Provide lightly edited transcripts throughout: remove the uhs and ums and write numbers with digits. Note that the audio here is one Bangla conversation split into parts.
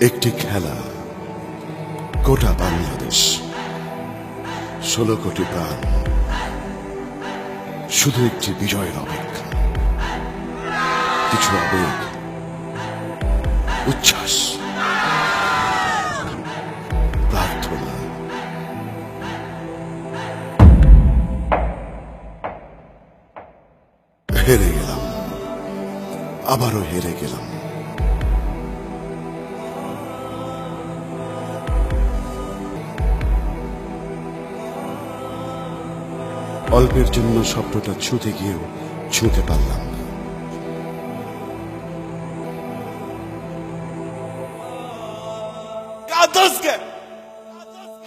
একটি খেলা, গোটা বাংলাদেশ, 16 কোটি প্রাণ, শুধু একটি বিজয়ের অপেক্ষা। কিছু আবেগ, উচ্ছ্বাস, প্রার্থনা। হেরে গেলাম, আবারও হেরে গেলাম। অল্পের জন্য স্বপ্নটা ছুঁতে গিয়েও ছুঁতে পারলাম না।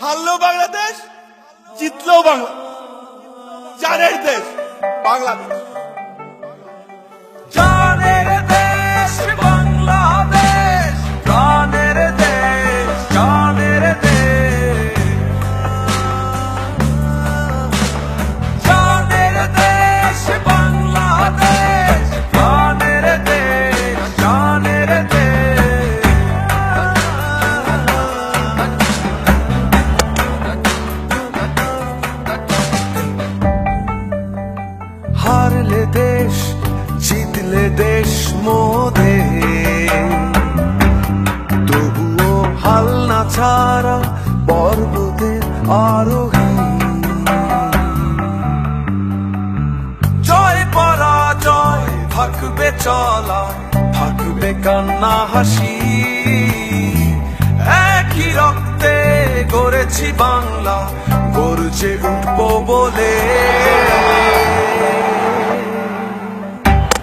হারলো বাংলাদেশ, জিতলো বাংলা, জানের দেশ বাংলাদেশ। জানের দেশ বাংলাদেশ, জানের দেশ, জানের দেশ, জানের দেশ বাংলাদেশ, জানের দেশ, জানের দেশ। হারলে দেশ, জিতলে দেশ মোদে, তবুও হাল না ছাড়া পর্বতের আরোহী। জয় পরাজয় থাকবে চলা, থাকবে কান্না হাসি, একই রক্তে গড়েছি বাংলা, গর্জে উঠবো বলে।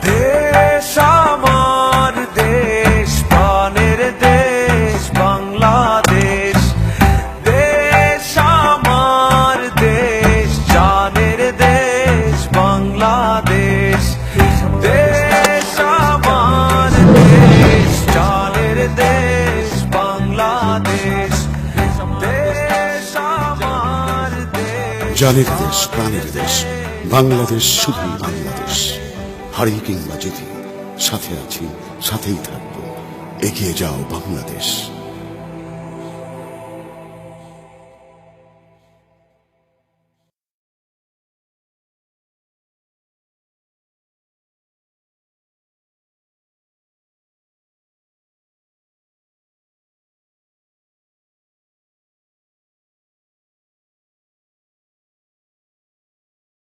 দেশ আমার দেশ, প্রাণের দেশ বাংলাদেশ, দেশ আমার দেশ, জানের দেশ বাংলাদেশ, দেশ আমার দেশ, জানের দেশ বাংলাদেশ, দেশ আমার দেশ। জানের দেশ, প্রাণের দেশ বাংলাদেশ, শুধুই বাংলাদেশ। হারি কিংবা জিতি, সাথে আছি, সাথেই থাকবো। এগিয়ে যাও বাংলাদেশ।